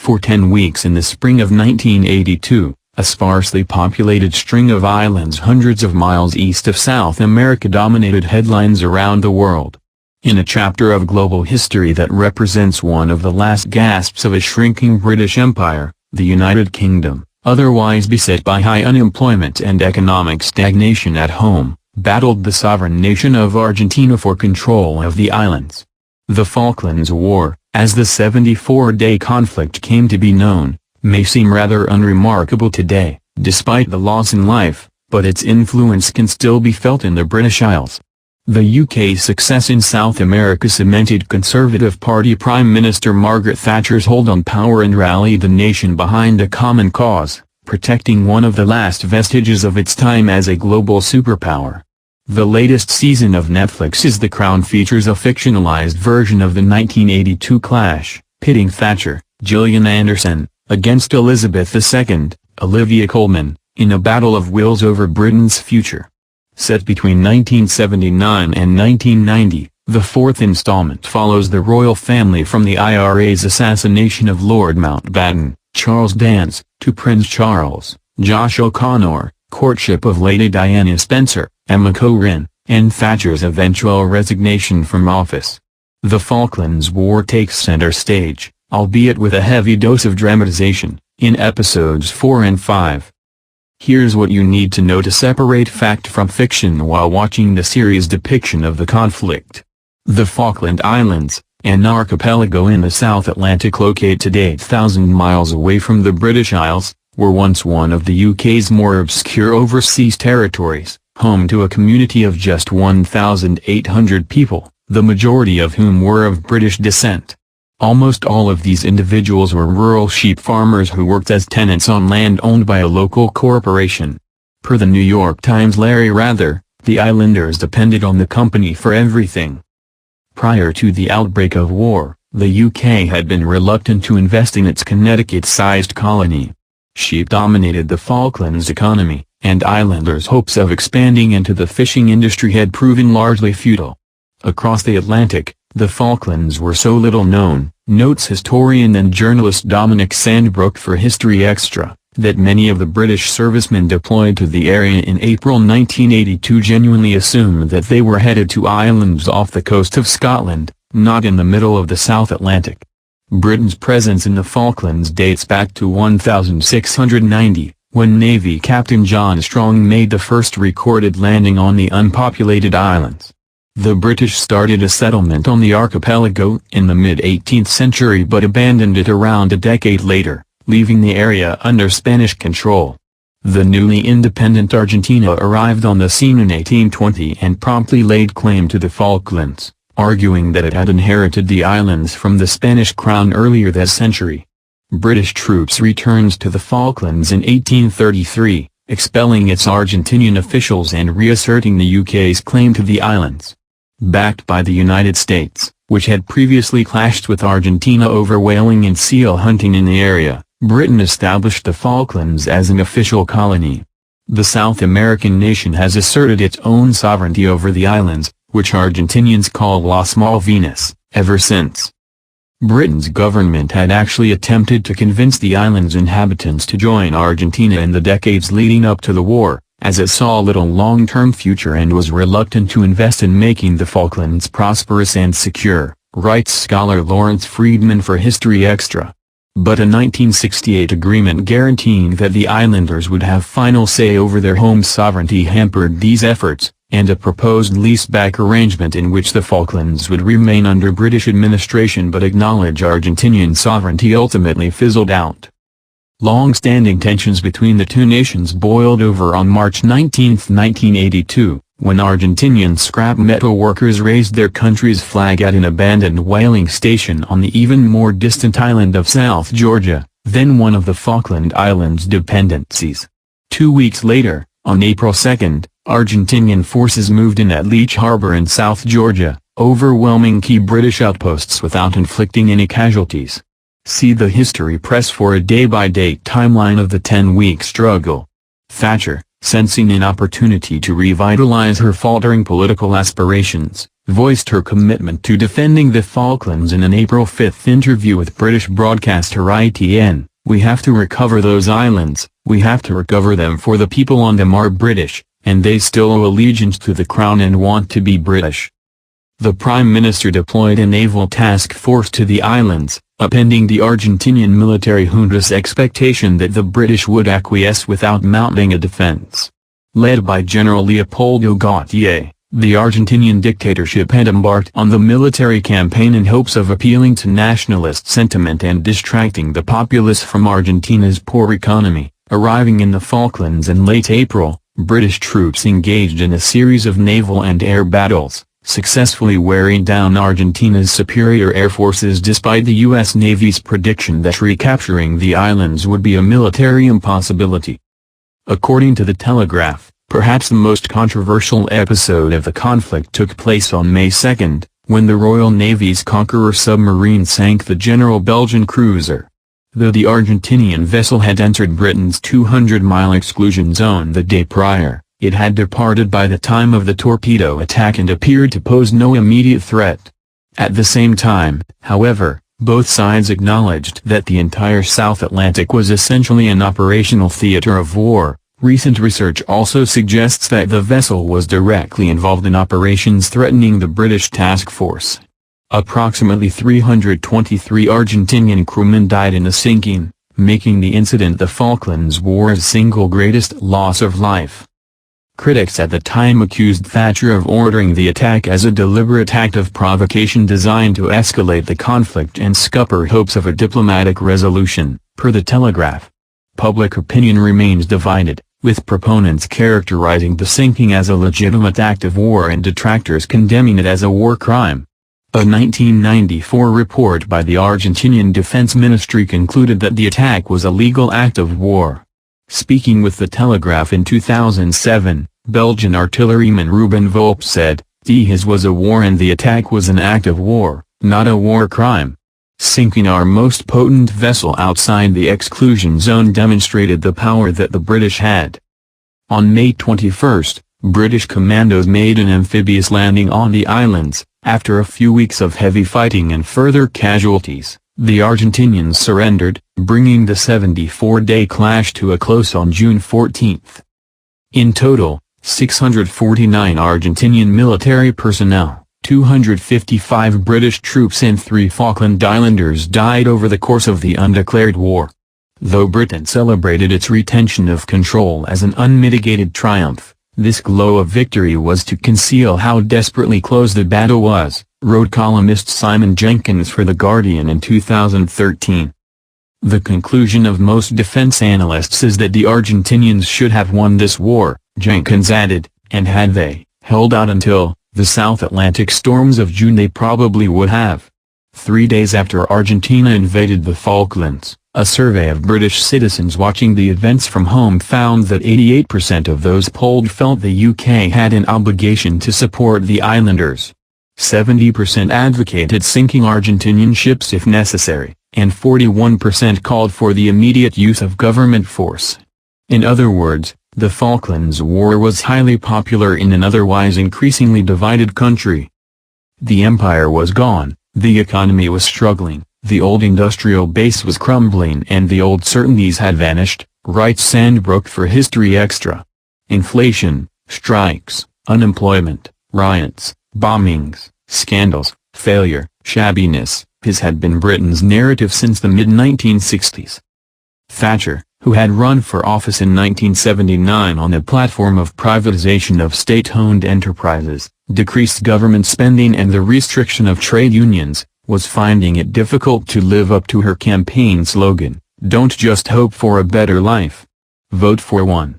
For 10 weeks in the spring of 1982, a sparsely populated string of islands hundreds of miles east of South America dominated headlines around the world. In a chapter of global history that represents one of the last gasps of a shrinking British Empire, the United Kingdom, otherwise beset by high unemployment and economic stagnation at home, battled the sovereign nation of Argentina for control of the islands. The Falklands War, as the 74-day conflict came to be known, may seem rather unremarkable today, despite the loss in life, but its influence can still be felt in the British Isles. The UK's success in South America cemented Conservative Party Prime Minister Margaret Thatcher's hold on power and rallied the nation behind a common cause, protecting one of the last vestiges of its time as a global superpower. The latest season of Netflix's The Crown features a fictionalized version of the 1982 clash, pitting Thatcher, Gillian Anderson, against Elizabeth II, Olivia Colman, in a battle of wills over Britain's future. Set between 1979 and 1990, the fourth installment follows the royal family from the IRA's assassination of Lord Mountbatten, Charles Dance, to Prince Charles, Josh O'Connor, courtship of Lady Diana Spencer, Emma Corrin, and Thatcher's eventual resignation from office. The Falklands War takes center stage, albeit with a heavy dose of dramatization, in episodes 4 and 5. Here's what you need to know to separate fact from fiction while watching the series' depiction of the conflict. The Falkland Islands, an archipelago in the South Atlantic located 8,000 miles away from the British Isles, were once one of the UK's more obscure overseas territories, home to a community of just 1,800 people, the majority of whom were of British descent. Almost all of these individuals were rural sheep farmers who worked as tenants on land owned by a local corporation. Per the New York Times' Larry Rather, the islanders depended on the company for everything. Prior to the outbreak of war, the UK had been reluctant to invest in its Connecticut-sized colony. Sheep dominated the Falklands economy, and islanders' hopes of expanding into the fishing industry had proven largely futile. Across the Atlantic, the Falklands were so little known, notes historian and journalist Dominic Sandbrook for History Extra, that many of the British servicemen deployed to the area in April 1982 genuinely assumed that they were headed to islands off the coast of Scotland, not in the middle of the South Atlantic. Britain's presence in the Falklands dates back to 1690, when Navy Captain John Strong made the first recorded landing on the unpopulated islands. The British started a settlement on the archipelago in the mid-18th century but abandoned it around a decade later, leaving the area under Spanish control. The newly independent Argentina arrived on the scene in 1820 and promptly laid claim to the Falklands, arguing that it had inherited the islands from the Spanish crown earlier that century. British troops returned to the Falklands in 1833, expelling its Argentinian officials and reasserting the UK's claim to the islands. Backed by the United States, which had previously clashed with Argentina over whaling and seal hunting in the area, Britain established the Falklands as an official colony. The South American nation has asserted its own sovereignty over the islands, which Argentinians call Las Malvinas, ever since. Britain's government had actually attempted to convince the island's inhabitants to join Argentina in the decades leading up to the war, as it saw little long-term future and was reluctant to invest in making the Falklands prosperous and secure, writes scholar Lawrence Friedman for History Extra. But a 1968 agreement guaranteeing that the islanders would have final say over their home sovereignty hampered these efforts, and a proposed lease-back arrangement in which the Falklands would remain under British administration but acknowledge Argentinian sovereignty ultimately fizzled out. Long-standing tensions between the two nations boiled over on March 19, 1982, when Argentinian scrap metal workers raised their country's flag at an abandoned whaling station on the even more distant island of South Georgia, then one of the Falkland Islands dependencies. 2 weeks later, on April 2, Argentinian forces moved in at Leech Harbor in South Georgia, overwhelming key British outposts without inflicting any casualties. See the History Press for a day-by-day timeline of the 10-week struggle. Thatcher, sensing an opportunity to revitalize her faltering political aspirations, voiced her commitment to defending the Falklands in an April 5 interview with British broadcaster ITN. "We have to recover those islands, we have to recover them, for the people on them are British, and they still owe allegiance to the Crown and want to be British." The Prime Minister deployed a naval task force to the islands, upending the Argentinian military junta's expectation that the British would acquiesce without mounting a defense. Led by General Leopoldo Gautier, the Argentinian dictatorship had embarked on the military campaign in hopes of appealing to nationalist sentiment and distracting the populace from Argentina's poor economy. Arriving in the Falklands in late April, British troops engaged in a series of naval and air battles, successfully wearing down Argentina's superior air forces despite the U.S. Navy's prediction that recapturing the islands would be a military impossibility. According to the Telegraph, perhaps the most controversial episode of the conflict took place on May 2, when the Royal Navy's Conqueror submarine sank the General Belgian cruiser. Though the Argentinian vessel had entered Britain's 200-mile exclusion zone the day prior, it had departed by the time of the torpedo attack and appeared to pose no immediate threat. At the same time, however, both sides acknowledged that the entire South Atlantic was essentially an operational theater of war. Recent research also suggests that the vessel was directly involved in operations threatening the British task force. Approximately 323 Argentinian crewmen died in the sinking, making the incident the Falklands War's single greatest loss of life. Critics at the time accused Thatcher of ordering the attack as a deliberate act of provocation designed to escalate the conflict and scupper hopes of a diplomatic resolution, per the Telegraph. Public opinion remains divided, with proponents characterizing the sinking as a legitimate act of war and detractors condemning it as a war crime. A 1994 report by the Argentinian Defense Ministry concluded that the attack was a legal act of war. Speaking with the Telegraph in 2007, Belgian artilleryman Ruben Volp said, "His was a war and the attack was an act of war, not a war crime. Sinking our most potent vessel outside the exclusion zone demonstrated the power that the British had." On May 21, British commandos made an amphibious landing on the islands. After a few weeks of heavy fighting and further casualties, the Argentinians surrendered, bringing the 74-day clash to a close on June 14. In total, 649 Argentinian military personnel, 255 British troops and 3 Falkland Islanders died over the course of the undeclared war. Though Britain celebrated its retention of control as an unmitigated triumph, this glow of victory was to conceal how desperately close the battle was, wrote columnist Simon Jenkins for The Guardian in 2013. The conclusion of most defense analysts is that the Argentinians should have won this war, Jenkins added, and had they held out until the South Atlantic storms of June they probably would have. 3 days after Argentina invaded the Falklands, a survey of British citizens watching the events from home found that 88% of those polled felt the UK had an obligation to support the islanders. 70% advocated sinking Argentinian ships if necessary, and 41% called for the immediate use of government force. In other words, the Falklands War was highly popular in an otherwise increasingly divided country. The empire was gone, the economy was struggling, the old industrial base was crumbling and the old certainties had vanished, writes Sandbrook for History Extra. Inflation, strikes, unemployment, riots, bombings, scandals, failure, shabbiness, his had been Britain's narrative since the mid-1960s. Thatcher, who had run for office in 1979 on a platform of privatization of state-owned enterprises, decreased government spending and the restriction of trade unions, was finding it difficult to live up to her campaign slogan, "Don't just hope for a better life. Vote for one."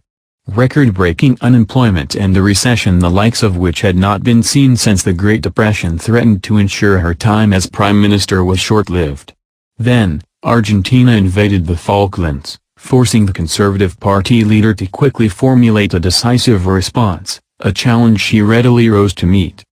Record-breaking unemployment and a recession the likes of which had not been seen since the Great Depression threatened to ensure her time as Prime Minister was short-lived. Then, Argentina invaded the Falklands, forcing the Conservative Party leader to quickly formulate a decisive response, a challenge she readily rose to meet.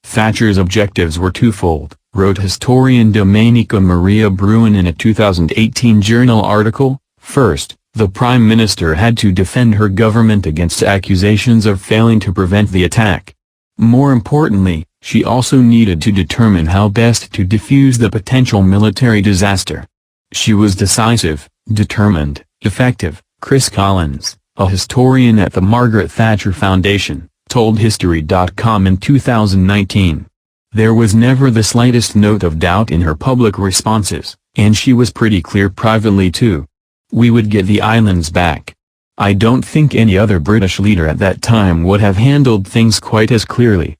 Thatcher's objectives were twofold, wrote historian Domenica Maria Bruin in a 2018 journal article. First, the Prime Minister had to defend her government against accusations of failing to prevent the attack. More importantly, she also needed to determine how best to defuse the potential military disaster. She was decisive, determined, effective. Chris Collins, a historian at the Margaret Thatcher Foundation, told History.com in 2019. There was never the slightest note of doubt in her public responses, and she was pretty clear privately too. We would get the islands back. I don't think any other British leader at that time would have handled things quite as clearly.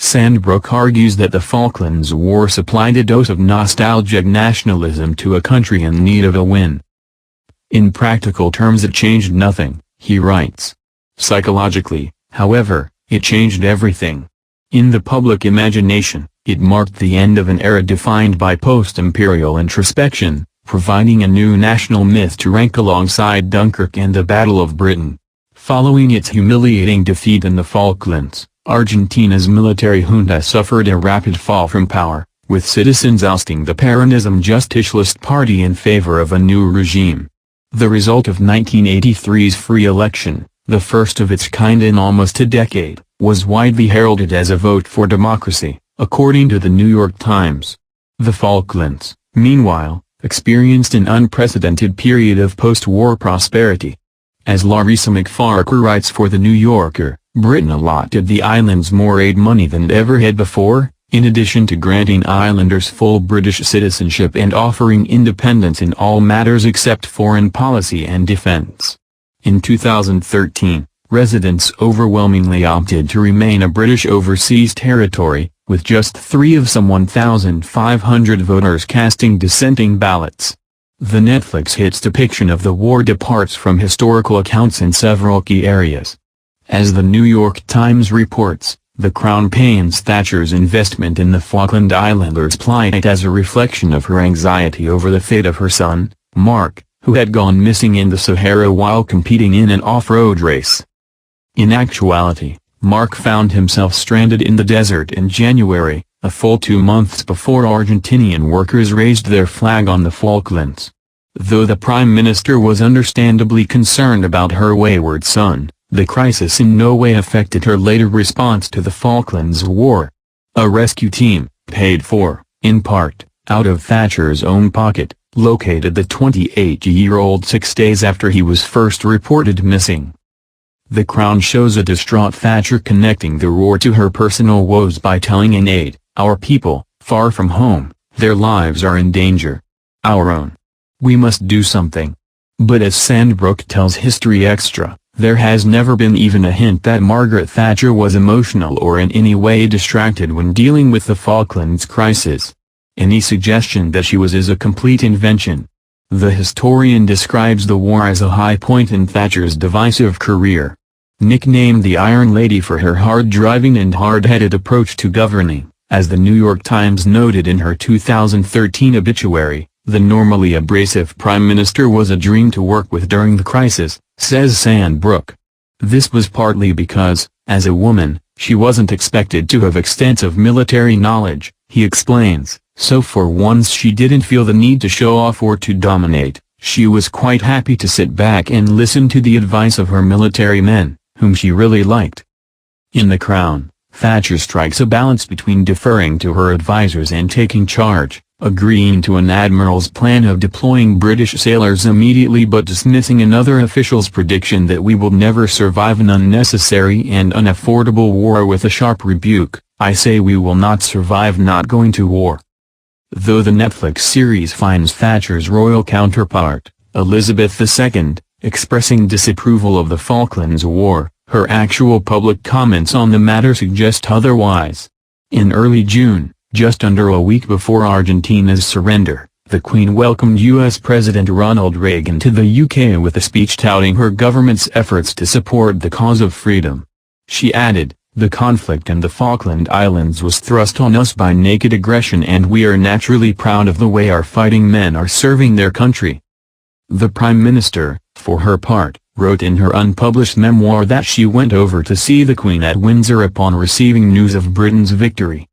Sandbrook argues that the Falklands War supplied a dose of nostalgic nationalism to a country in need of a win. In practical terms it changed nothing, he writes. Psychologically, however, it changed everything. In the public imagination, it marked the end of an era defined by post-imperial introspection, providing a new national myth to rank alongside Dunkirk and the Battle of Britain. Following its humiliating defeat in the Falklands, Argentina's military junta suffered a rapid fall from power, with citizens ousting the Peronism Justicialist party in favor of a new regime. The result of 1983's free election, the first of its kind in almost a decade, was widely heralded as a vote for democracy, according to the New York Times. The Falklands, meanwhile, experienced an unprecedented period of post-war prosperity. As Larissa McFarquhar writes for The New Yorker, Britain allotted the islands more aid money than it ever had before, in addition to granting islanders full British citizenship and offering independence in all matters except foreign policy and defence. In 2013, residents overwhelmingly opted to remain a British overseas territory, with just 3 of some 1,500 voters casting dissenting ballots. The Netflix hit's depiction of the war departs from historical accounts in several key areas. As the New York Times reports, the Crown paints Thatcher's investment in the Falkland Islanders' plight as a reflection of her anxiety over the fate of her son, Mark, who had gone missing in the Sahara while competing in an off-road race. In actuality, Mark found himself stranded in the desert in January, a full 2 months before Argentinian workers raised their flag on the Falklands. Though the Prime Minister was understandably concerned about her wayward son, the crisis in no way affected her later response to the Falklands War. A rescue team, paid for, in part, out of Thatcher's own pocket, located the 28-year-old 6 days after he was first reported missing. The Crown shows a distraught Thatcher connecting the war to her personal woes by telling an aide, "Our people, far from home, their lives are in danger. Our own. We must do something." But as Sandbrook tells History Extra, there has never been even a hint that Margaret Thatcher was emotional or in any way distracted when dealing with the Falklands crisis. Any suggestion that she was is a complete invention. The historian describes the war as a high point in Thatcher's divisive career. Nicknamed the Iron Lady for her hard-driving and hard-headed approach to governing, as the New York Times noted in her 2013 obituary, the normally abrasive Prime Minister was a dream to work with during the crisis, says Sandbrook. This was partly because, as a woman, she wasn't expected to have extensive military knowledge, he explains, so for once she didn't feel the need to show off or to dominate. She was quite happy to sit back and listen to the advice of her military men, whom she really liked. In The Crown, Thatcher strikes a balance between deferring to her advisers and taking charge, agreeing to an admiral's plan of deploying British sailors immediately but dismissing another official's prediction that we will never survive an unnecessary and unaffordable war with a sharp rebuke, "I say we will not survive not going to war." Though the Netflix series finds Thatcher's royal counterpart, Elizabeth II, expressing disapproval of the Falklands War, her actual public comments on the matter suggest otherwise. In early June, just under a week before Argentina's surrender, the Queen welcomed U.S. President Ronald Reagan to the UK with a speech touting her government's efforts to support the cause of freedom. She added, "The conflict in the Falkland Islands was thrust on us by naked aggression and we are naturally proud of the way our fighting men are serving their country." The Prime Minister, for her part, wrote in her unpublished memoir that she went over to see the Queen at Windsor upon receiving news of Britain's victory.